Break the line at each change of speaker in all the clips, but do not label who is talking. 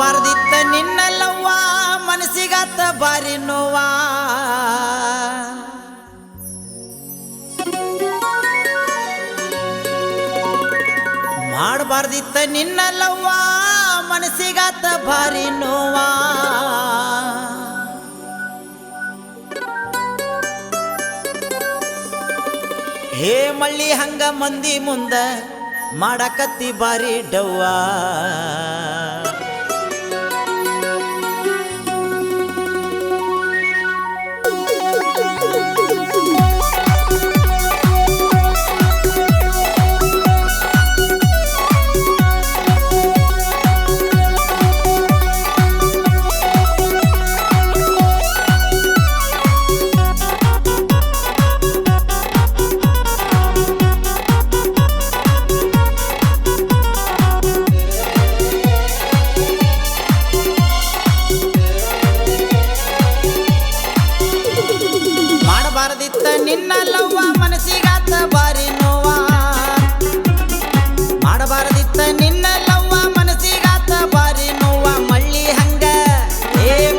ಮಾಡಬಾರ್ದಿತ್ತ ನಿನ್ನಲ್ಲವ್ವ ಮನಸ್ಸಿಗಾತ ಬಾರಿ ನೋವಾ ಮಾಡಬಾರ್ದಿತ್ತ ನಿನ್ನಲ್ಲವ್ವ ಮನಸ್ಸಿಗಾತ ಬಾರಿ ನೋವಾ ಹೇ ಮಳ್ಳಿ ಹಂಗ ಮಂದಿ ಮುಂದ ಮಾಡಕತ್ತಿ ಬಾರಿ ಡವ್ವ ನಿನ್ನಲ್ಲವ್ವ ಮನಸ್ಸಿಗಾತ ಬಾರಿ ನೋವಾ ಮಾಡಬಾರದಿತ್ತ ನಿನ್ನಲ್ಲವ್ವ ಮನಸ್ಸಿಗಾತ ಬಾರಿ ನೋವಾ ಮಳ್ಳಿ ಹಂಗ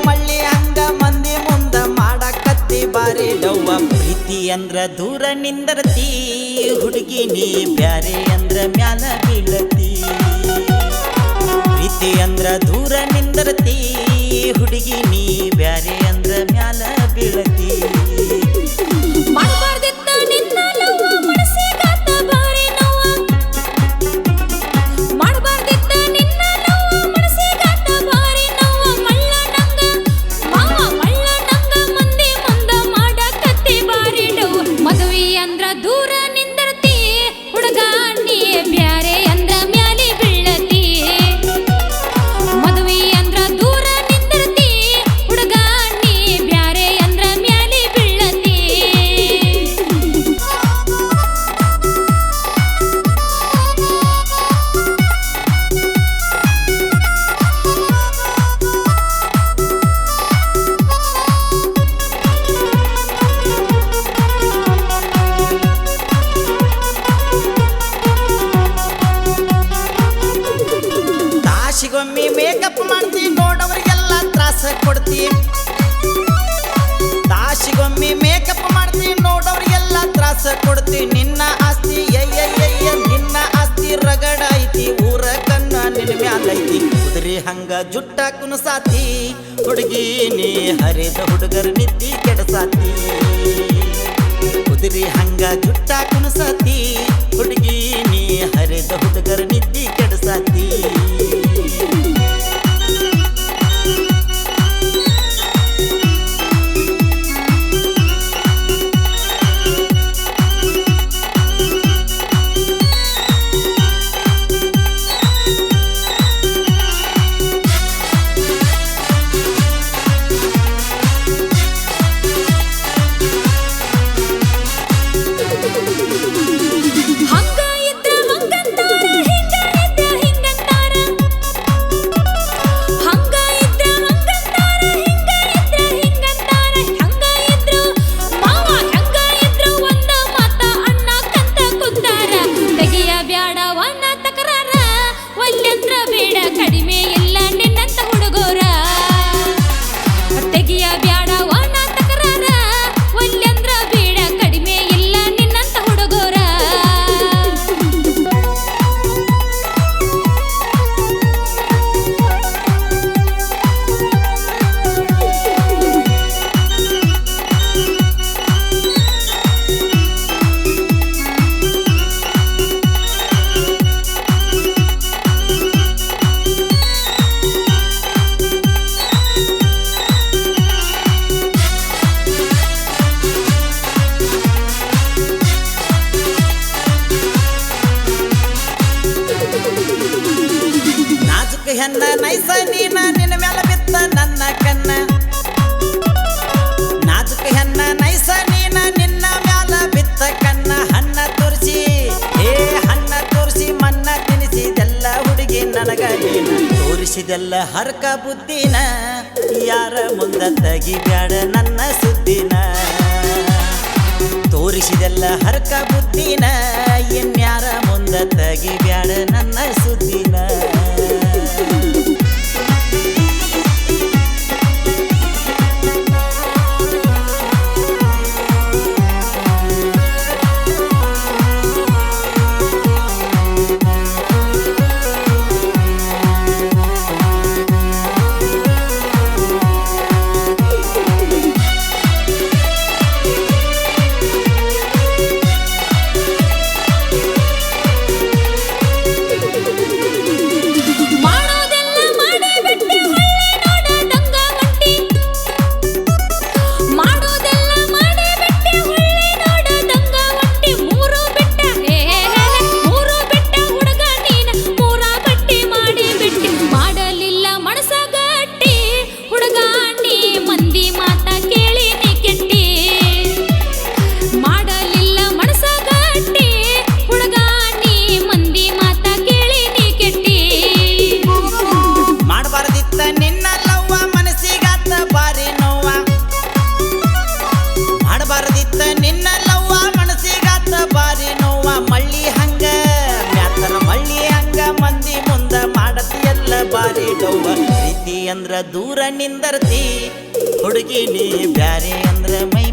ಮಳ್ಳಿ ಹಂಗ ಮಂದಿ ಮುಂದ ಮಾಡಕತ್ತಿ ಬಾರಿ ಡವ್ವ ಪ್ರೀತಿ ಅಂದ್ರ ದೂರ ನಿಂದರತಿ ಹುಡುಗಿ ನೀ ಬ್ಯಾರೆ ಅಂದ್ರ ಮ್ಯಾಲ ಬೀಳತಿ ಪ್ರೀತಿ ಅಂದ್ರ ದೂರ ನಿಂದರತಿ ಹುಡುಗಿ ನೀ ಬ್ಯಾರೆ ಅಂದ್ರ ಮ್ಯಾಲ ಬೀಳತಿ
ಮಾಡಬಾರ್ದಿತ್ತ ನಿನ್ನಲ್ಲವ್ವ ಮನಸ್ಸಿಗಾತ ಬಾರಿ ನೋವ ಮಾಡಬಾರ್ದಿತ್ತ ನಿನ್ನಲ್ಲವ್ವ ಮನಸ್ಸಿಗಾತ ಬಾರಿ ನೋವ ಮಳ್ಳ ನಂಗ ಮಂದಿ ಮುಂದ ಮಾಡಕತ್ತಿ ಬಾರಿ ಡವ್ವ ಮದುವೆ ಅಂದ್ರ ದೂರ ನಿಂದರ್ತಿ ಹುಡುಗ ನೀ ಬ್ಯಾರೆ ಅಂದ್ರ ಮ್ಯಾಲಿ ಬೀಳತಿ ಮದುವೆ ಅಂದ್ರ ದೂರ ನಿಂದರ್ತಿ ಹುಡುಗ ನೀ ಬ್ಯಾರೆ ಅಂದ್ರ ಮ್ಯಾಲಿ ಬೀಳತಿ
ತಾಸಿಗೊಮ್ಮೆ ಮೇಕಪ್ ಮಾಡ್ತಿ ನೋಡೋರಿಗೆಲ್ಲ ತ್ರಾಸ ಕೊಡ್ತಿ ತಾಸಿಗೊಮ್ಮೆ ಮೇಕಪ್ ಮಾಡ್ತಿ ನೋಡೋರಿಗೆಲ್ಲ ತ್ರಾಸ ಕೊಡ್ತಿ ನಿನ್ನ ಆಸ್ತಿ ನಿನ್ನ ಆಸ್ತಿ ರಗಡ ಐತಿ ಊರ ಕಣ್ಣ ನಿನ್ನ ಮ್ಯಾಲೈತಿ ಕುದುರೆ ಹಂಗ ಜುಟ್ಟ ಕುಣಸಾತಿ ಹುಡುಗಿ ನೀ ಹರಿದ ಹುಡುಗರ ನಿದ್ದಿ ಕೆಡಸಾತಿ ಕುದುರೆ ಹಂಗ ಜುಟ್ಟ ಕುಣಸಾತಿ ಹುಡುಗಿ ನೀ ಹರಿದ ಹುಡುಗರ ನಿದ್ದಿ ಕೆಡಸಾತಿ
ಹಂಗ ಇದ್ರ ಹಂಗಂತಾರ ಹಿಂಗ ಇದ್ರ ಹಿಂಗಂತಾರ ಹಂಗ ಇದ್ರ ಹಂಗಂತಾರ ಹಿಂಗ ಇದ್ರ ಹಿಂಗಂತಾರ ಹಂಗ ಇದ್ರು ಮಾವ ಹಂಗ ಇದ್ರು ಒಂದ ಮಾತ ಅನ್ನಕಂತ ಕುಂತಾರ ತೆಗಿಯ ಬ್ಯಾಡವನ್ನ ತಕರಾರ ಒಲ್ಲೆಂದ್ರ ಬೇಡ ಕಡಿಮೆ ಇಲ್ಲ ನಿನ್ನಂತ ಹುಡುಗೋರ ತೆಗಿಯ ಬ್ಯಾಡವನ್ನ ತಕರಾರ ಒಲ್ಲೆಂದ್ರ ಬೇಡ ಕಡಿಮೆ ಇಲ್ಲ ನಿನ್ನಂತ ಹುಡುಗೋರ
ನಾಜುಕ ಹೆಣ್ಣ ನೈಸ ನೀನ ನಿನ್ನ ಮ್ಯಾಲ ಬಿತ್ತ ನನ್ನ ಕಣ್ಣ ನಾಜುಕ ಹೆಣ್ಣ ನೈಸ ನೀನ ನಿನ್ನ ಮ್ಯಾಲ ಬಿತ್ತ ಕಣ್ಣ ಹಣ್ಣ ತೋರಿಸಿ ಮನ್ನ ತಿನಿಸಿದೆಲ್ಲ ಹುಡುಗಿ ನನಗ ನೀನ ತೋರಿಸಿದೆಲ್ಲ ಹರ್ಕ ಬುದ್ಧಿನ ಯಾರ ಮುಂದ ತೆಗಿಬ್ಯಾಡ ನನ್ನ ಸುದ್ದಿನ ತೋರಿಸಿದೆಲ್ಲ ಹರ್ಕ ಬುದ್ಧಿನ ಇನ್ಯಾರ ಮುಂದ ತೆಗಿಬ್ಯಾಡ ನನ್ನ ಸುದ್ದಿನ ಅಂದ್ರ ದೂರ ನಿಂದರ್ತಿ ಹುಡುಗಿ ನೀ ಬ್ಯಾರೆ ಅಂದ್ರ ಮೈ